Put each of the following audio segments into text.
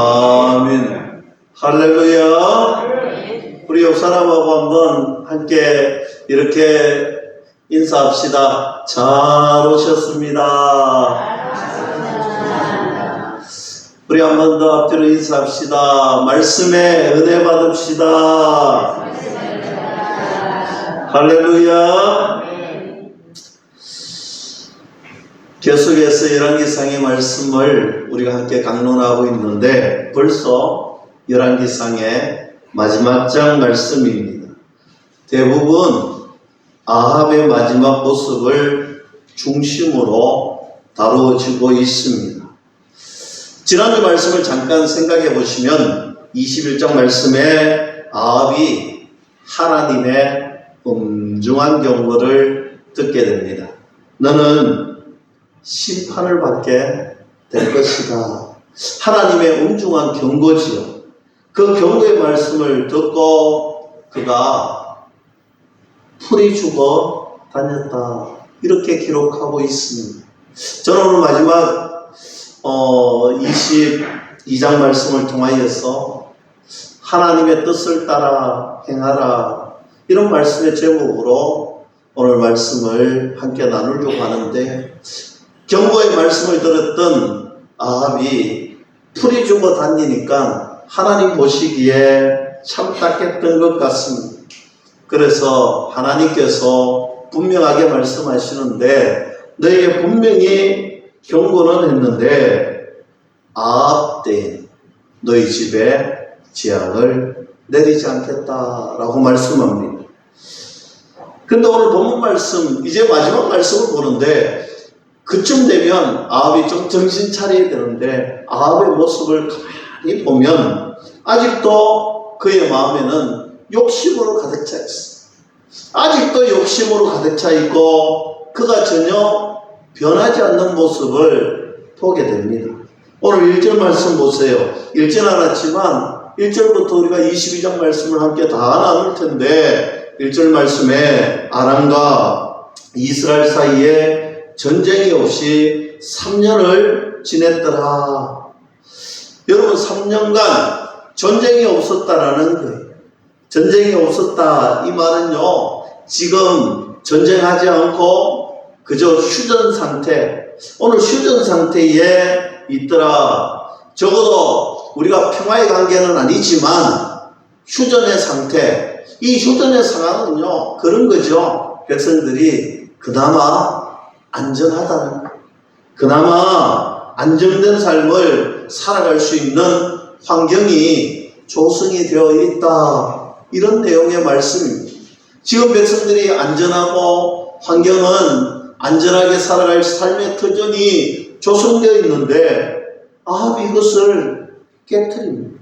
아멘. 할렐루야. 우리 옆 사람하고 한번 함께 이렇게 인사합시다. 잘 오셨습니다. 우리 한 번 더 앞뒤로 인사합시다. 말씀에 은혜 받읍시다. 할렐루야. 계속해서 열왕기상의 말씀을 우리가 함께 강론하고 있는데 벌써 열왕기상의 마지막 장 말씀입니다. 대부분 아합의 마지막 모습을 중심으로 다루어지고 있습니다. 지난주 말씀을 잠깐 생각해 보시면 21장 말씀에 아합이 하나님의 엄중한 경고를 듣게 됩니다. 너는 심판을 받게 될 것이다. 하나님의 엄중한 경고지요. 그 경고의 말씀을 듣고 그가 풀이 죽어 다녔다. 이렇게 기록하고 있습니다. 저는 오늘 마지막 22장 말씀을 통하여서 하나님의 뜻을 따라 행하라, 이런 말씀의 제목으로 오늘 말씀을 함께 나누려고 하는데, 경고의 말씀을 들었던 아합이 풀이 죽어 다니니까 하나님 보시기에 참 딱했던 것 같습니다. 그래서 하나님께서 분명하게 말씀하시는데, 너에게 분명히 경고는 했는데 아합 때에 너희 집에 재앙을 내리지 않겠다라고 말씀합니다. 근데 오늘 본문 말씀, 이제 마지막 말씀을 보는데 그쯤 되면 아합이 좀 정신 차려야 되는데 아합의 모습을 가만히 보면 아직도 그의 마음에는 욕심으로 가득 차 있어. 아직도 욕심으로 가득 차 있고 그가 전혀 변하지 않는 모습을 보게 됩니다. 오늘 1절 말씀 보세요. 읽진 않았지만 1절부터 우리가 22장 말씀을 함께 다 나눌 텐데 1절 말씀에 아람과 이스라엘 사이에 전쟁이 없이 3년을 지냈더라. 여러분, 3년간 전쟁이 없었다라는 거예요. 전쟁이 없었다, 이 말은요, 지금 전쟁하지 않고 그저 휴전 상태, 오늘 휴전 상태에 있더라. 적어도 우리가 평화의 관계는 아니지만 휴전의 상태, 이 휴전의 상황은요 그런 거죠. 백성들이 그나마 안전하다는, 그나마 안정된 삶을 살아갈 수 있는 환경이 조성이 되어 있다, 이런 내용의 말씀입니다. 지금 백성들이 안전하고 환경은 안전하게 살아갈 삶의 터전이 조성되어 있는데 아합이 이것을 깨트립니다.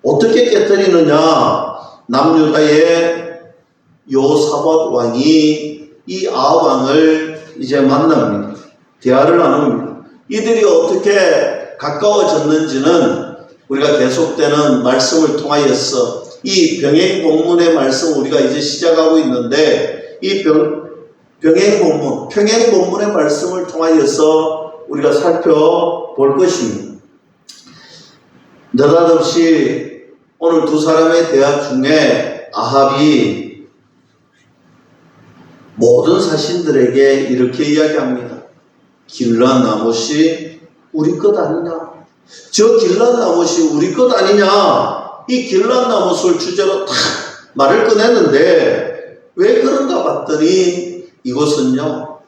어떻게 깨트리느냐? 남유다의 요사밧 왕이 이 아합 왕을 이제 만납니다. 대화를 나눕니다. 이들이 어떻게 가까워졌는지는 우리가 계속되는 말씀을 통하여서 이 병행 본문의 말씀 우리가 이제 시작하고 있는데 이 평행 본문의 말씀을 통하여서 우리가 살펴볼 것입니다. 느닷없이 오늘 두 사람의 대화 중에 아합이 모든 사신들에게 이렇게 이야기합니다. 길란 나못이 우리 것 아니냐? 저 길란 나못이 우리 것 아니냐? 이 길란 나못을 주제로 탁 말을 꺼내는데 왜 그런가 봤더니 이곳은요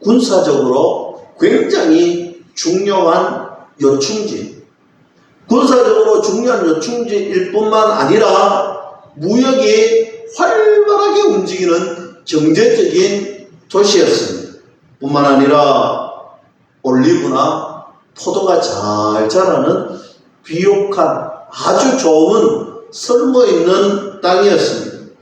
군사적으로 굉장히 중요한 요충지, 군사적으로 중요한 요충지일 뿐만 아니라 무역이 활발하게 움직이는 경제적인 도시였습니다. 뿐만 아니라 올리브나 포도가 잘 자라는 비옥한 아주 좋은 썰모있는 땅이었습니다.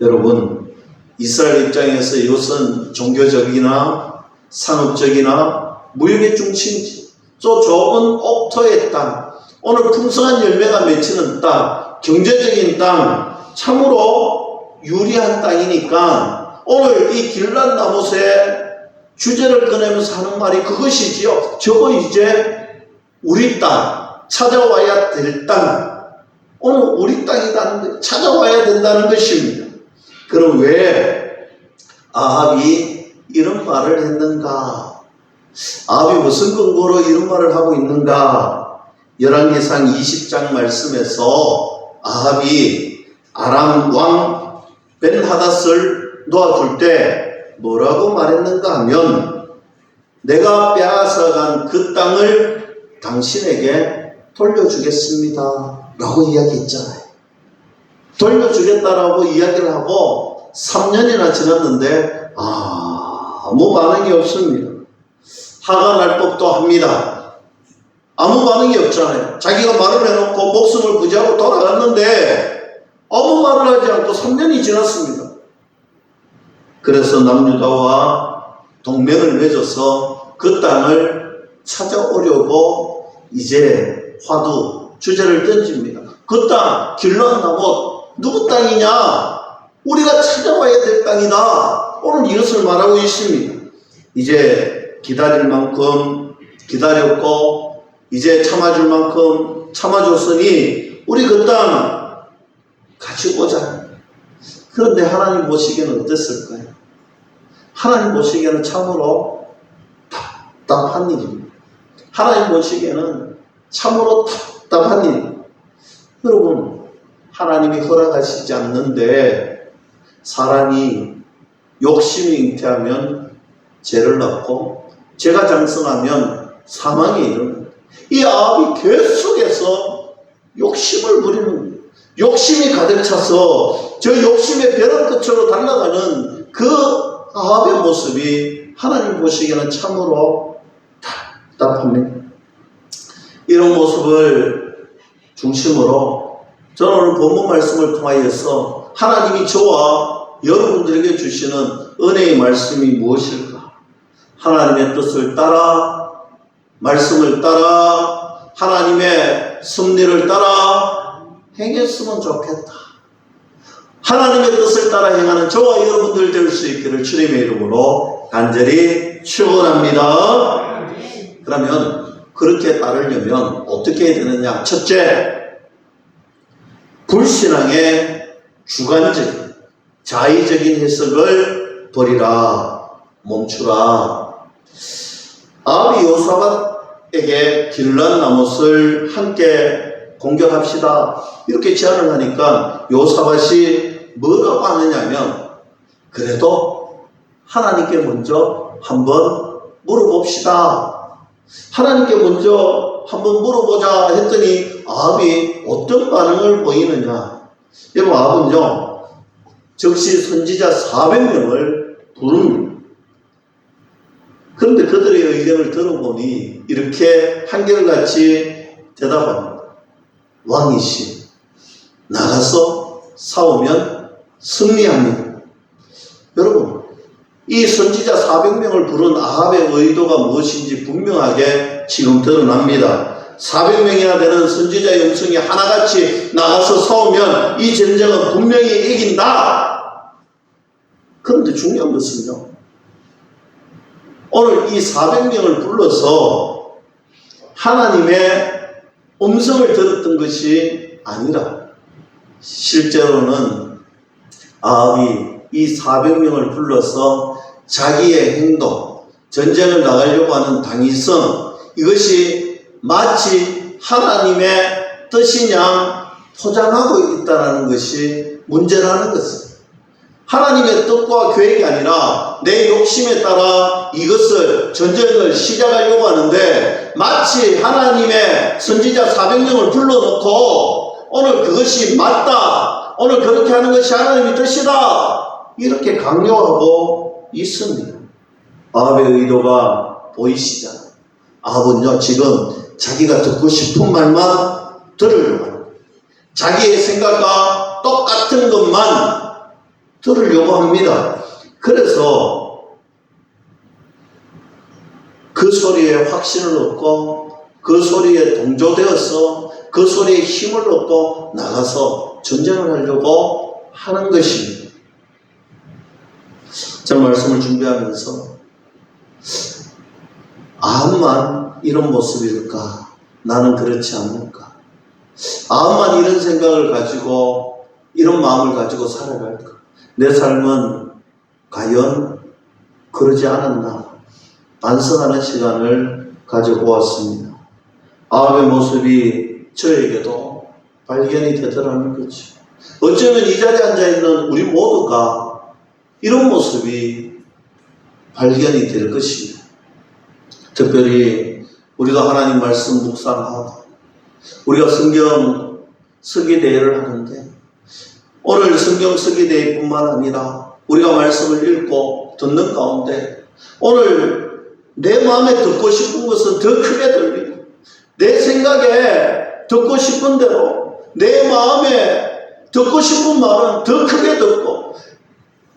여러분, 이스라엘 입장에서 이것은 종교적이나 산업적이나 무역의 중심지, 또 좋은 옥토의 땅, 오늘 풍성한 열매가 맺히는 땅, 경제적인 땅, 참으로 유리한 땅이니까 오늘 이 길란 나못의 주제를 꺼내면서 하는 말이 그것이지요. 저거 이제 우리 땅, 찾아와야 될 땅, 오늘 우리 땅이라는 찾아와야 된다는 것입니다. 그럼 왜 아합이 이런 말을 했는가? 아합이 무슨 근거로 이런 말을 하고 있는가? 열왕기상 20장 말씀에서 아합이 아람 왕 벤하닷을 놓아줄 때 뭐라고 말했는가 하면, 내가 빼앗아간 그 땅을 당신에게 돌려주겠습니다 라고 이야기했잖아요. 돌려주겠다라고 이야기를 하고 3년이나 지났는데 아무 반응이 없습니다. 화가 날 법도 합니다. 아무 반응이 없잖아요. 자기가 말을 해놓고 목숨을 부지하고 돌아갔는데 아무 말을 하지 않고 3년이 지났습니다. 그래서 남유다와 동맹을 맺어서 그 땅을 찾아오려고 이제 주제를 던집니다. 그 땅 길르앗 나못 누구 땅이냐? 우리가 찾아와야 될 땅이다. 오늘 이것을 말하고 있습니다. 이제 기다릴 만큼 기다렸고 이제 참아줄 만큼 참아줬으니 우리 그 땅 같이 오자. 그런데 하나님 보시기에는 어땠을까요? 하나님 보시기에는 참으로 답답한 일입니다. 하나님 보시기에는 참으로 답답한 일입니다. 여러분, 하나님이 허락하시지 않는데 사람이 욕심이 잉태하면 죄를 낳고 죄가 장성하면 사망에 이릅니다. 이 아합이 계속해서 욕심을 부리는, 욕심이 가득 차서 저 욕심의 벼랑 끝으로 달려가는 그 아합의 모습이 하나님 보시기에는 참으로 답답합니다. 이런 모습을 중심으로 저는 오늘 본문 말씀을 통하여서 하나님이 저와 여러분들에게 주시는 은혜의 말씀이 무엇일까? 하나님의 뜻을 따라, 말씀을 따라, 하나님의 섭리를 따라 행했으면 좋겠다. 하나님의 뜻을 따라 행하는 저와 여러분들 될 수 있기를 주님의 이름으로 간절히 축원합니다. 그러면 그렇게 따르려면 어떻게 해야 되느냐? 첫째, 불신앙의 주관적인 자의적인 해석을 버리라, 멈추라. 아합이 여호사밧에게 길르앗 나못을 함께 공격합시다 이렇게 제안을 하니까 여호사밧이 뭐라고 하느냐면, 그래도 하나님께 먼저 한번 물어봅시다. 하나님께 먼저 한번 물어보자 했더니 아합이 어떤 반응을 보이느냐? 여러분, 아합은요 즉시 선지자 400명을 부릅니다. 그런데 그들의 의견을 들어보니 이렇게 한결같이 대답합니다. 왕이시, 나가서 싸우면 승리합니다. 여러분, 이 선지자 400명을 부른 아합의 의도가 무엇인지 분명하게 지금 드러납니다. 400명이나 되는 선지자의 음성이 하나같이 나가서 싸우면 이 전쟁은 분명히 이긴다. 그런데 중요한 것은요, 오늘 이 400명을 불러서 하나님의 음성을 들었던 것이 아니라 실제로는 아합이 이 400명을 불러서 자기의 행동, 전쟁을 나가려고 하는 당위성, 이것이 마치 하나님의 뜻이냐 포장하고 있다는 것이 문제라는 것입니다. 하나님의 뜻과 계획이 아니라 내 욕심에 따라 이것을 전쟁을 시작하려고 하는데, 마치 하나님의 선지자 400명을 불러놓고 오늘 그것이 맞다, 오늘 그렇게 하는 것이 하나님의 뜻이다, 이렇게 강요하고 있습니다. 아합의 의도가 보이시잖아요. 아합은요 지금 자기가 듣고 싶은 말만 들으려고 합니다. 자기의 생각과 똑같은 것만 들으려고 합니다. 그래서 그 소리에 확신을 얻고 그 소리에 동조되어서 그 소리에 힘을 얻고 나가서 전쟁을 하려고 하는 것입니다. 제가 말씀을 준비하면서 아합만 이런 모습일까? 나는 그렇지 않는가? 아합만 이런 생각을 가지고 이런 마음을 가지고 살아갈까? 내 삶은 과연 그러지 않았나? 반성하는 시간을 가져보았습니다. 아합의 모습이 저에게도 발견이 되더라는 거죠. 어쩌면 이 자리에 앉아있는 우리 모두가 이런 모습이 발견이 될 것입니다. 특별히 우리가 하나님 말씀 묵상하고 우리가 성경 서기대회를 하는데 오늘 성경 서기대회뿐만 아니라 우리가 말씀을 읽고 듣는 가운데 오늘 내 마음에 듣고 싶은 것은 더 크게 들리고 내 생각에 듣고 싶은 대로 내 마음에 듣고 싶은 말은 더 크게 듣고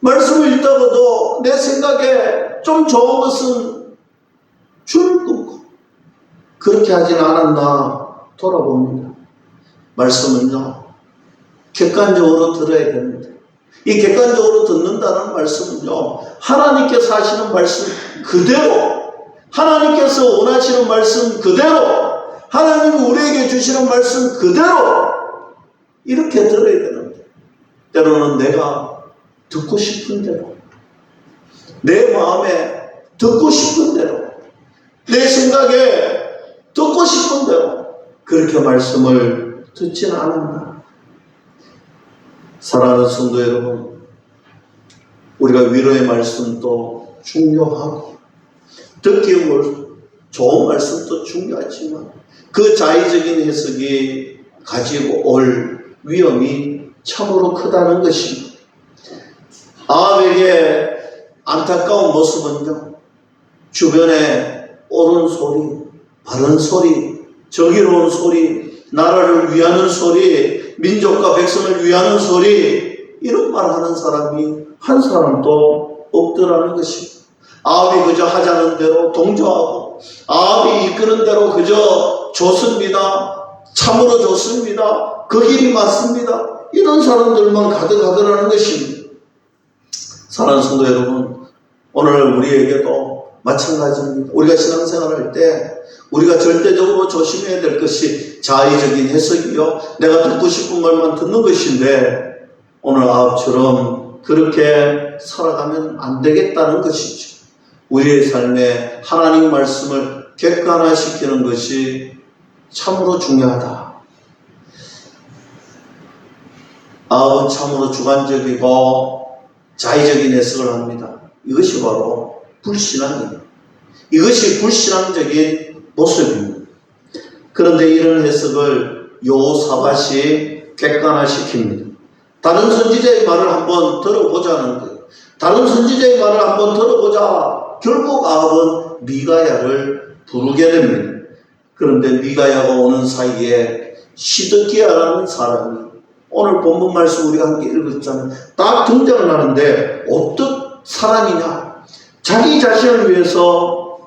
말씀을 읽다가도 내 생각에 좀 좋은 것은 줄 끊고 그렇게 하지는 않았나 돌아봅니다. 말씀은요 객관적으로 들어야 되는데 이 객관적으로 듣는다는 말씀은요 하나님께서 하시는 말씀 그대로 하나님께서 원하시는 말씀 그대로 하나님이 우리에게 주시는 말씀 그대로 이렇게 들어야 되는데 때로는 내가 듣고 싶은 대로 내 마음에 듣고 싶은 대로 내 생각에 듣고 싶은 대로 그렇게 말씀을 듣지는 않았나. 사랑하는 성도 여러분, 우리가 위로의 말씀도 중요하고 듣기 좋은 말씀도 중요하지만 그 자의적인 해석이 가지고 올 위험이 참으로 크다는 것입니다. 아합에게 안타까운 모습은요 주변에 옳은 소리, 바른 소리, 정의로운 소리, 나라를 위하는 소리, 민족과 백성을 위하는 소리 이런 말 하는 사람이 한 사람도 없더라는 것입니다. 아합이 그저 하자는 대로 동조하고 아합이 이끄는 대로 그저 좋습니다. 참으로 좋습니다. 그 길이 맞습니다. 이런 사람들만 가득하더라는 것입니다. 사랑하는 성도 여러분, 오늘 우리에게도 마찬가지입니다. 우리가 신앙생활할 때 우리가 절대적으로 조심해야 될 것이 자의적인 해석이요 내가 듣고 싶은 말만 듣는 것인데 오늘 아합처럼 그렇게 살아가면 안 되겠다는 것이죠. 우리의 삶에 하나님 말씀을 객관화시키는 것이 참으로 중요하다. 아합은 참으로 주관적이고 자의적인 해석을 합니다. 이것이 바로 불신앙입니다. 이것이 불신앙적인 모습입니다. 그런데 이런 해석을 여호사밧이 객관화시킵니다. 다른 선지자의 말을 한번 들어보자는 거예요. 다른 선지자의 말을 한번 들어보자. 결국 아합은 미가야를 부르게 됩니다. 그런데 미가야가 오는 사이에 시드기야라는 사람이 오늘 본문 말씀 우리가 함께 읽었잖아요. 딱 등장을 하는데 어떤 사람이냐? 자기 자신을 위해서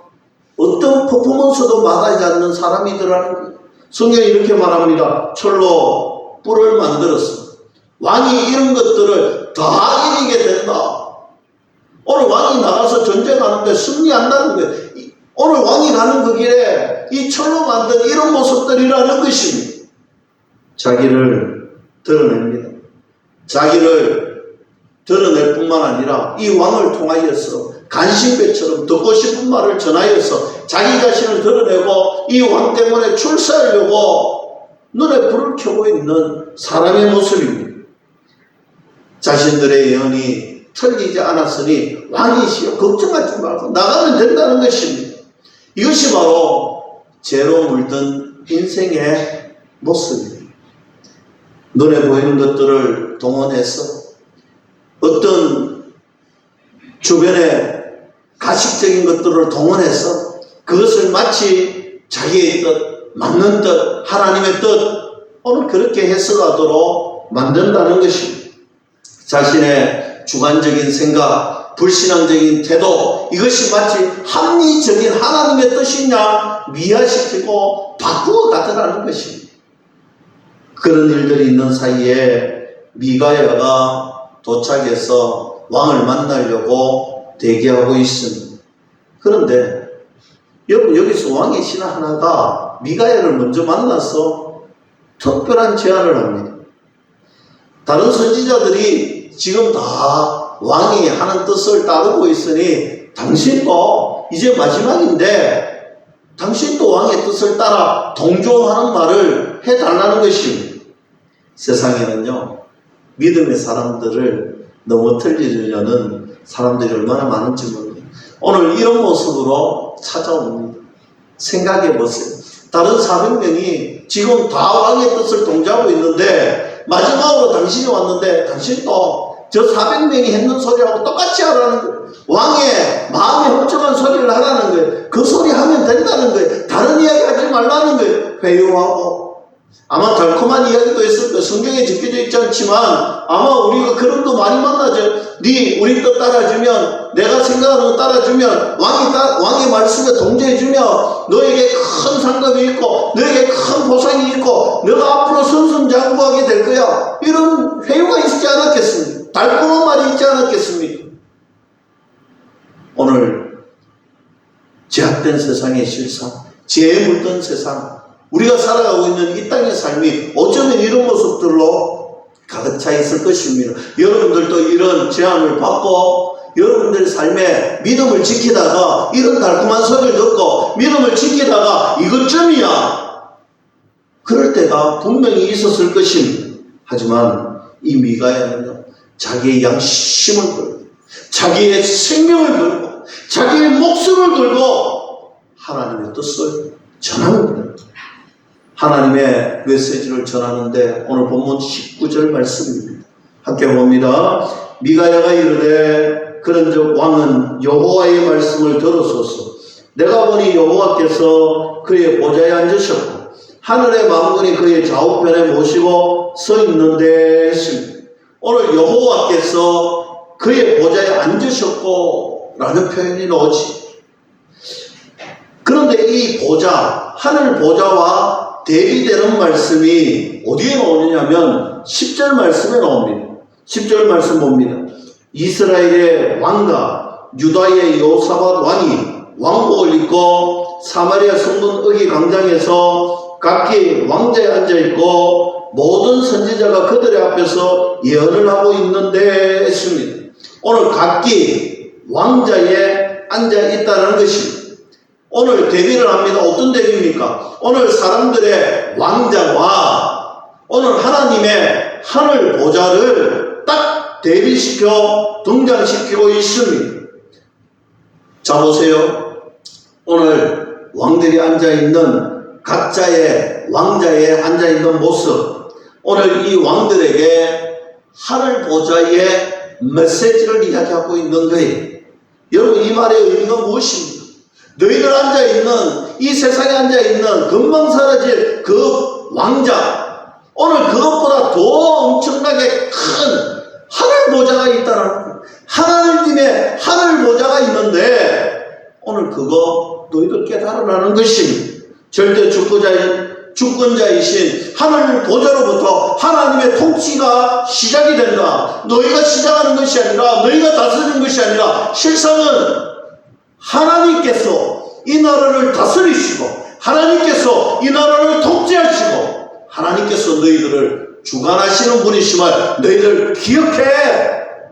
어떤 퍼포먼스도 마다하지 않는 사람이더라는 거예요. 성경이 이렇게 말합니다. 철로 뿔을 만들었어. 왕이 이런 것들을 다 이기게 된다. 오늘 왕이 나가서 전쟁하는데 승리한다는 거예요. 오늘 왕이 가는 그 길에 이 철로 만든 이런 모습들이라는 것입니다. 자기를 드러냅니다. 자기를 드러낼 뿐만 아니라 이 왕을 통하여서 간신배처럼 듣고 싶은 말을 전하여서 자기 자신을 드러내고 이 왕 때문에 출세하려고 눈에 불을 켜고 있는 사람의 모습입니다. 자신들의 예언이 틀리지 않았으니 왕이시여 걱정하지 말고 나가면 된다는 것입니다. 이것이 바로 죄로 물든 인생의 모습입니다. 눈에 보이는 것들을 동원해서 어떤 주변의 가식적인 것들을 동원해서 그것을 마치 자기의 뜻, 맞는 뜻, 하나님의 뜻 오늘 그렇게 해석하도록 만든다는 것입니다. 자신의 주관적인 생각, 불신앙적인 태도 이것이 마치 합리적인 하나님의 뜻이냐 미화시키고 바꾸어 가더라는 것입니다. 그런 일들이 있는 사이에 미가야가 도착해서 왕을 만나려고 대기하고 있습니다. 그런데 여기서 왕의 신하 하나가 미가야를 먼저 만나서 특별한 제안을 합니다. 다른 선지자들이 지금 다 왕이 하는 뜻을 따르고 있으니 당신도 이제 마지막인데 당신도 왕의 뜻을 따라 동조하는 말을 해달라는 것입니다. 세상에는요, 믿음의 사람들을 넘어뜨리려는 사람들이 얼마나 많은지 모릅니다. 오늘 이런 모습으로 찾아옵니다. 생각해 보세요. 다른 400명이 지금 다 왕의 뜻을 동조하고 있는데 마지막으로 당신이 왔는데 당신도 저 400명이 했는 소리하고 똑같이 하라는 거예요. 왕의 마음에 흡족한 소리를 하라는 거예요. 그 소리 하면 된다는 거예요. 다른 이야기 하지 말라는 거예요. 회유하고 아마 달콤한 이야기도 있을 거예요. 성경에 적혀져 있지 않지만 아마 우리가 그런 거 많이 만나죠. 네 우리 뜻 따라주면, 내가 생각하는 거 따라주면, 왕의 말씀에 동조해주면 너에게 큰 상급이 있고 너에게 큰 보상이 있고 너가 앞으로 승승장구하게 될 거야. 이런 회유가 있지 않았겠습니까? 달콤한 말이 있지 않았겠습니까? 오늘 제약된 세상의 실상, 죄에 물든 세상, 우리가 살아가고 있는 이 땅의 삶이 어쩌면 이런 모습들로 가득 차 있을 것입니다. 여러분들도 이런 제안을 받고 여러분들의 삶에 믿음을 지키다가 이런 달콤한 소리를 듣고 믿음을 지키다가 이것쯤이야, 그럴 때가 분명히 있었을 것입니다. 하지만 이 미가야는요, 자기의 양심을 걸고 자기의 생명을 걸고 자기의 목숨을 걸고 하나님의 뜻을 전합니다. 하나님의 메시지를 전하는데 오늘 본문 19절 말씀입니다. 함께 봅니다. 미가야가 이르되 그런즉 왕은 여호와의 말씀을 들었소서. 내가 보니 여호와께서 그의 보좌에 앉으셨고 하늘의 만군이 그의 좌우편에 모시고 서 있는데 했습니다. 오늘 여호와께서 그의 보좌에 앉으셨고 라는 표현이 나오지. 그런데 이 보좌, 하늘 보좌와 대비되는 말씀이 어디에 나오느냐면 10절 말씀에 나옵니다. 10절 말씀 봅니다. 이스라엘의 왕과 유다의 여호사밧 왕이 왕복을 입고 사마리아 성문 어기 광장에서 각기 왕자에 앉아있고 모든 선지자가 그들의 앞에서 예언을 하고 있는데 했습니다. 오늘 각기 왕자에 앉아있다는 것입니다. 오늘 대비를 합니다. 어떤 대비입니까? 오늘 사람들의 왕자와 오늘 하나님의 하늘 보좌를 딱 대비시켜 등장시키고 있습니다. 자 보세요. 오늘 왕들이 앉아있는 각자의 왕자에 앉아있는 모습, 오늘 이 왕들에게 하늘 보좌의 메시지를 이야기하고 있는 거예요. 여러분, 이 말의 의미가 무엇입니까? 너희들 앉아있는, 이 세상에 앉아있는 금방 사라질 그 왕자, 오늘 그것보다 더 엄청나게 큰 하늘 보좌가 있다는 거예요. 하나님의 하늘 보좌가 있는데 오늘 그거 너희들 깨달으라는 것입니다. 절대 주권자이신 하늘 보좌로부터 하나님의 통치가 시작이 된다. 너희가 시작하는 것이 아니라, 너희가 다스리는 것이 아니라, 실상은 하나님께서 이 나라를 다스리시고 하나님께서 이 나라를 통치하시고 하나님께서 너희들을 주관하시는 분이시면 너희들 기억해,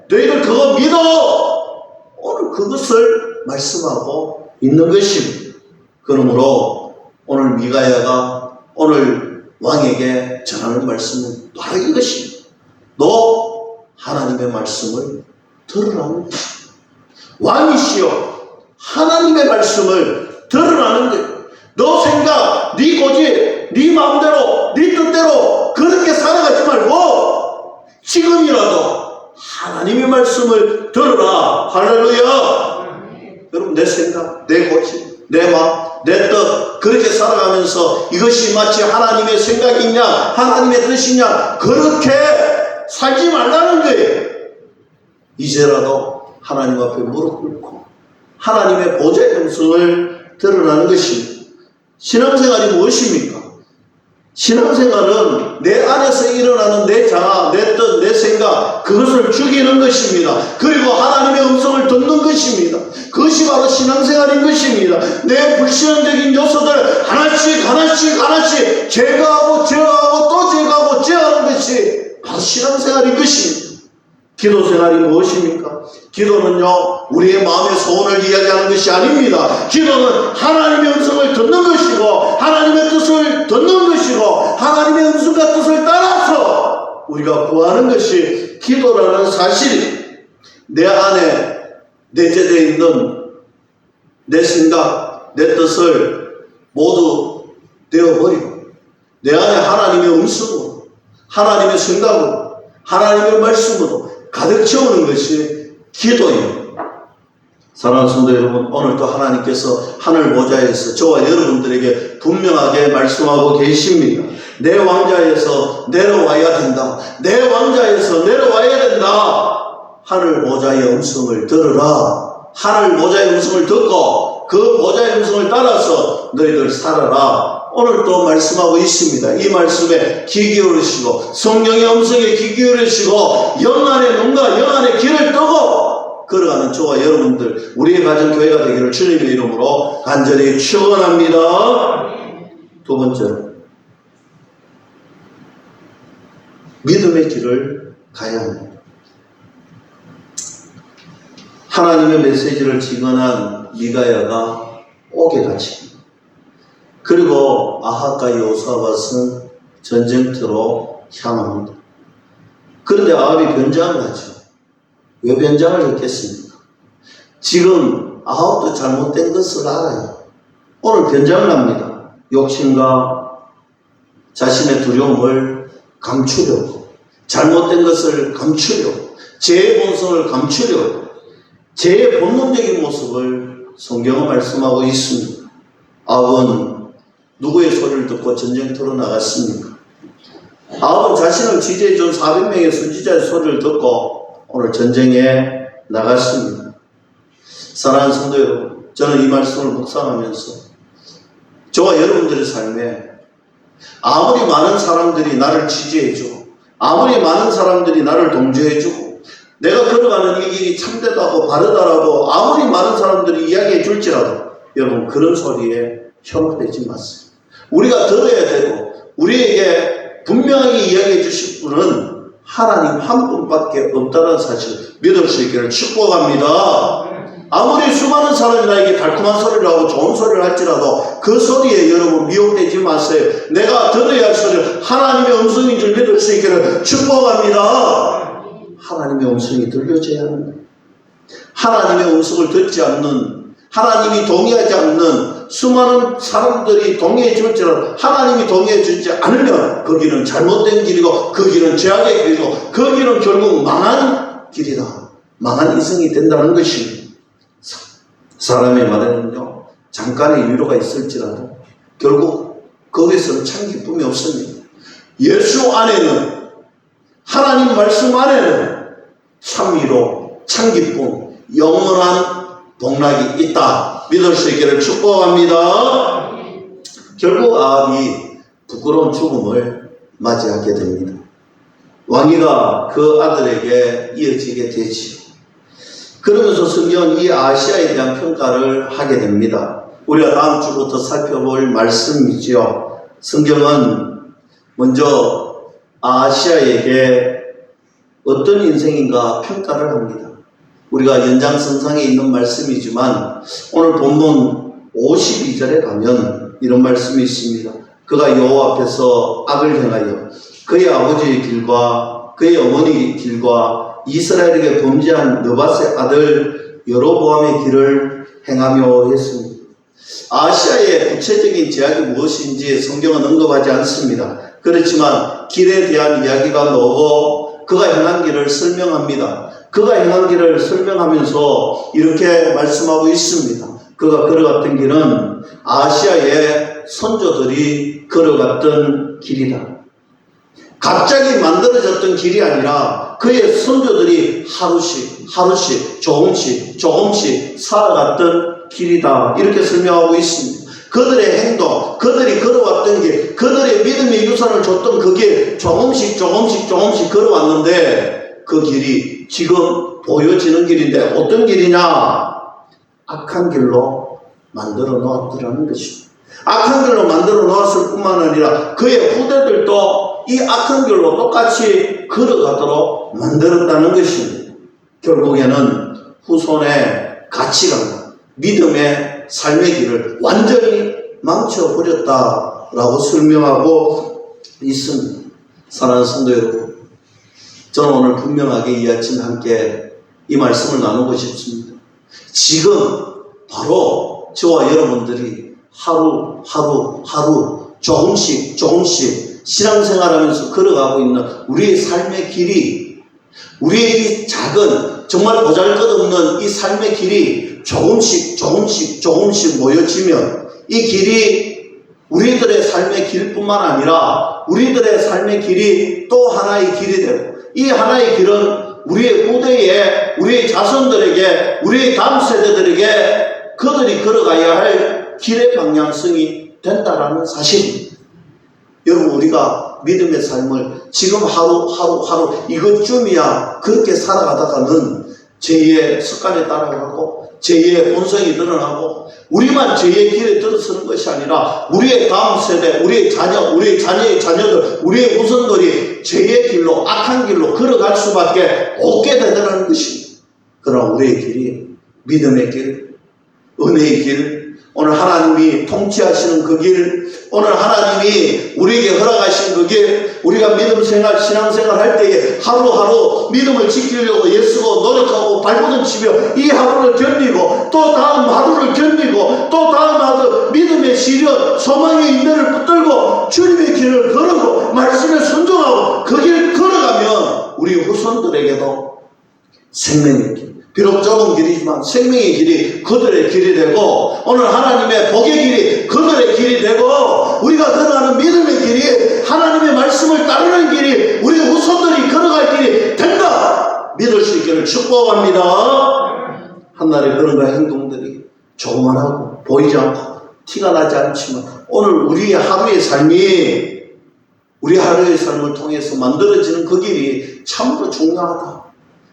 너희들 그거 믿어. 오늘 그것을 말씀하고 있는 것입니다. 그러므로 오늘 미가야가 오늘 왕에게 전하는 말씀은 바로 이것입니다. 너 하나님의 말씀을 들으라는 거예요. 왕이시여 하나님의 말씀을 들으라는 거예요. 너 생각, 네 고집, 네 마음대로, 네 뜻대로 그렇게 살아가지 말고 지금이라도 하나님의 말씀을 들으라. 할렐루야. 여러분, 내 생각, 내 고집, 내 마음, 내 뜻 그렇게 살아가면서 이것이 마치 하나님의 생각이냐 하나님의 뜻이냐 그렇게 살지 말라는 거예요. 이제라도 하나님 앞에 무릎 꿇고 하나님의 보좌의 음성을 들으라는 것입니다. 신앙생활이 무엇입니까? 신앙생활은 내 안에서 일어나는 내 자아, 내 뜻, 내 생각 그것을 죽이는 것입니다. 그리고 하나님의 음성을 듣는 것입니다. 그것이 바로 신앙생활인 것입니다. 내 불신앙적인 요소들 하나씩 제거하고 또 제거하는 것이 바로 신앙생활인 것입니다. 기도 생활이 무엇입니까? 기도는요, 우리의 마음의 소원을 이야기하는 것이 아닙니다. 기도는 하나님의 음성을 듣는 것이고, 하나님의 뜻을 듣는 것이고, 하나님의 음성과 뜻을 따라서 우리가 구하는 것이 기도라는 사실이 내 안에 내재되어 있는 내 생각, 내 뜻을 모두 내어버리고, 내 안에 하나님의 음성으로, 하나님의 생각으로, 하나님의 말씀으로 가득 채우는 것이 기도입니다. 사랑하는 성도 여러분, 오늘도 하나님께서 하늘 보좌에서 저와 여러분들에게 분명하게 말씀하고 계십니다. 내 왕좌에서 내려와야 된다. 내 왕좌에서 내려와야 된다. 하늘 보좌의 음성을 들으라. 하늘 보좌의 음성을 듣고 그 보좌의 음성을 따라서 너희들 살아라. 오늘 또 말씀하고 있습니다. 이 말씀에 귀 기울이시고 성령의 음성에 귀 기울이시고 영안의 눈과 영안의 귀를 뜨고 걸어가는 저와 여러분들, 우리의 가정교회가 되기를 주님의 이름으로 간절히 축원합니다. 두 번째로, 믿음의 길을 가야 합니다. 하나님의 메시지를 직언한 미가야가 옥에 갇힙니다. 그리고 아합과 여호사밧은 전쟁터로 향합니다. 그런데 아합이 변장을 하죠. 왜 변장을 했겠습니까? 지금 아합도 잘못된 것을 알아요. 오늘 변장을 합니다. 욕심과 자신의 두려움을 감추려고, 잘못된 것을 감추려고, 죄의 본성을 감추려고, 죄의 본능적인 모습을 성경은 말씀하고 있습니다. 아합은 누구의 소리를 듣고 전쟁터로 나갔습니까? 아합은 자신을 지지해준 400명의 선지자의 소리를 듣고 오늘 전쟁에 나갔습니다. 사랑하는 성도 여러분, 저는 이 말씀을 묵상하면서 저와 여러분들의 삶에 아무리 많은 사람들이 나를 지지해주고, 아무리 많은 사람들이 나를 동조해주고, 내가 걸어가는 이 길이 참되다고 바르다라고 아무리 많은 사람들이 이야기해 줄지라도 여러분, 그런 소리에 현혹되지 마세요. 우리가 들어야 되고 우리에게 분명하게 이야기해 주실 분은 하나님 한 분밖에 없다는 사실 믿을 수 있기를 축복합니다. 아무리 수많은 사람이 나에게 달콤한 소리를 하고 좋은 소리를 할지라도 그 소리에 여러분 미혹되지 마세요. 내가 들어야 할 소리는 하나님의 음성인 줄 믿을 수 있기를 축복합니다. 하나님의 음성이 들려져야 합니다. 하나님의 음성을 듣지 않는, 하나님이 동의하지 않는 수많은 사람들이 동의해 줄지라도 하나님이 동의해 주지 않으면 그 길은 잘못된 길이고 그 길은 죄악의 길이고 그 길은 결국 망한 길이다. 망한 이성이 된다는 것입니다. 사람의 말에는요, 잠깐의 위로가 있을지라도 결국 거기서는 참 기쁨이 없습니다. 예수 안에는, 하나님 말씀 안에는 참 위로, 참 기쁨, 영원한 복락이 있다. 믿을 수 있기를 축복합니다. 결국 아합이 부끄러운 죽음을 맞이하게 됩니다. 왕위가 그 아들에게 이어지게 되지. 그러면서 성경은 이 아시아에 대한 평가를 하게 됩니다. 우리가 다음 주부터 살펴볼 말씀이지요. 성경은 먼저 아시아에게 어떤 인생인가 평가를 합니다. 우리가 연장선상에 있는 말씀이지만 오늘 본문 52절에 가면 이런 말씀이 있습니다. 그가 여호와 앞에서 악을 행하여 그의 아버지의 길과 그의 어머니의 길과 이스라엘에게 범죄한 느밧의 아들 여로보암의 길을 행하며 했습니다. 아시아의 구체적인 제약이 무엇인지 성경은 언급하지 않습니다. 그렇지만 길에 대한 이야기가 나오고 그가 행한 길을 설명합니다. 그가 행한 길을 설명하면서 이렇게 말씀하고 있습니다. 그가 걸어갔던 길은 아시아의 선조들이 걸어갔던 길이다. 갑자기 만들어졌던 길이 아니라 그의 선조들이 하루씩 조금씩 살아갔던 길이다. 이렇게 설명하고 있습니다. 그들의 행동, 그들이 걸어왔던 길, 그들의 믿음의 유산을 줬던 그 길 조금씩 걸어왔는데 그 길이 지금 보여지는 길인데 어떤 길이냐? 악한 길로 만들어 놓았더라는 것입니다. 악한 길로 만들어 놓았을 뿐만 아니라 그의 후대들도 이 악한 길로 똑같이 걸어가도록 만들었다는 것입니다. 결국에는 후손의 가치관과 믿음의 삶의 길을 완전히 망쳐버렸다라고 설명하고 있습니다. 사랑하는 성도 여러분, 저는 오늘 분명하게 이 아침 함께 이 말씀을 나누고 싶습니다. 지금 바로 저와 여러분들이 하루 조금씩 신앙생활하면서 걸어가고 있는 우리의 삶의 길이, 우리의 이 작은 정말 보잘것없는 이 삶의 길이 조금씩 모여지면 이 길이 우리들의 삶의 길뿐만 아니라 우리들의 삶의 길이 또 하나의 길이 되고, 이 하나의 길은 우리의 후대에, 우리의 자손들에게, 우리의 다음 세대들에게 그들이 걸어가야 할 길의 방향성이 된다라는 사실입니다. 여러분, 우리가 믿음의 삶을 지금 하루 이것쯤이야 그렇게 살아가다가는 제2의 습관에 따라가고 제2의 본성이 드러나고 우리만 제2의 길에 들어서는 것이 아니라 우리의 다음 세대, 우리의 자녀, 우리의 자녀의 자녀들, 우리의 후손들이 제2의 길로, 악한 길로 걸어갈 수밖에 없게 되더라는 것입니다. 그러나 우리의 길이 믿음의 길, 은혜의 길, 오늘 하나님이 통치하시는 그 길, 오늘 하나님이 우리에게 허락하신 그 길, 우리가 믿음 생활, 신앙생활 할 때에 하루하루 믿음을 지키려고 애쓰고 노력하고 발버둥 치며 이 하루를 견디고 또 다음 하루를 견디고 또 다음 하루 믿음의 시련, 소망의 인내를 붙들고 주님의 길을 걸어고 말씀에 순종하고 그 길 걸어가면 우리 후손들에게도 생명의 길, 비록 좁은 길이지만 생명의 길이 그들의 길이 되고 오늘 하나님의 복의 길이 그들의 길이 되고 우리가 걸어가는 믿음의 길이 하나님의 말씀을 따르는 길이 우리 후손들이 걸어갈 길이 된다 믿을 수 있기를 축복합니다. 한날의 그런가 행동들이 조그만하고 보이지 않고 티가 나지 않지만 오늘 우리의 하루의 삶이 우리 하루의 삶을 통해서 만들어지는 그 길이 참으로 중요하다.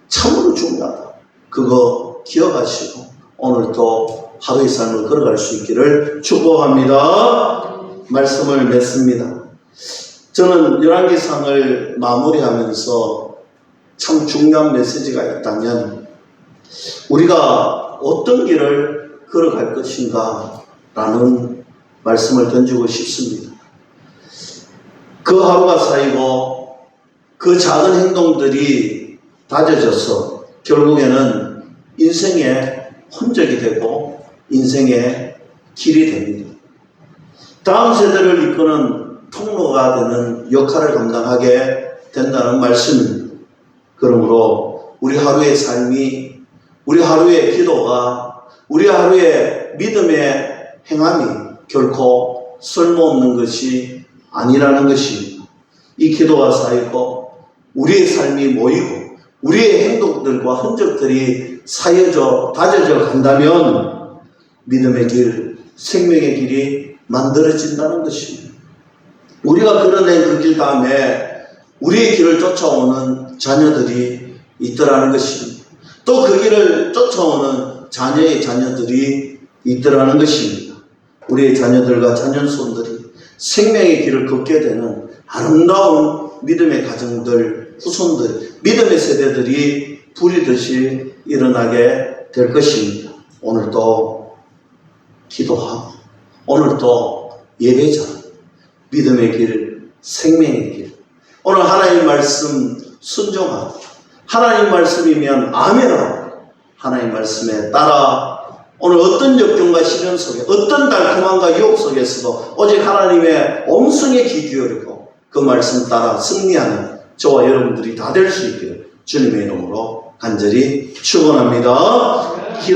참으로 중요하다. 그거 기억하시고 오늘도 하루의 삶을 걸어갈 수 있기를 축복합니다. 말씀을 맺습니다. 저는 열왕기상을 마무리하면서 참 중요한 메시지가 있다면 우리가 어떤 길을 걸어갈 것인가 라는 말씀을 던지고 싶습니다. 그 하루가 쌓이고 그 작은 행동들이 다져져서 결국에는 인생의 흔적이 되고 인생의 길이 됩니다. 다음 세대를 이끄는 통로가 되는 역할을 감당하게 된다는 말씀입니다. 그러므로 우리 하루의 삶이, 우리 하루의 기도가, 우리 하루의 믿음의 행함이 결코 쓸모없는 것이 아니라는 것입니다. 이 기도가 쌓이고 우리의 삶이 모이고 우리의 행동들과 흔적들이 쌓여져 다져져 간다면 믿음의 길, 생명의 길이 만들어진다는 것입니다. 우리가 걸어낸 그 길 다음에 우리의 길을 쫓아오는 자녀들이 있더라는 것입니다. 또 그 길을 쫓아오는 자녀의 자녀들이 있더라는 것입니다. 우리의 자녀들과 자녀손들이 생명의 길을 걷게 되는 아름다운 믿음의 가정들, 후손들, 믿음의 세대들이 부리듯이 일어나게 될 것입니다. 오늘도 기도하고 오늘도 예배자, 믿음의 길, 생명의 길, 오늘 하나님 말씀 순종하고 하나님 말씀이면 아멘하고 하나님 말씀에 따라 오늘 어떤 역경과 시련 속에 어떤 달콤함과 유혹 속에서도 오직 하나님의 om성에 귀 기울이고 그 말씀 따라 승리하는 저와 여러분들이 다 될 수 있기를 주님의 이름으로 간절히 축원합니다.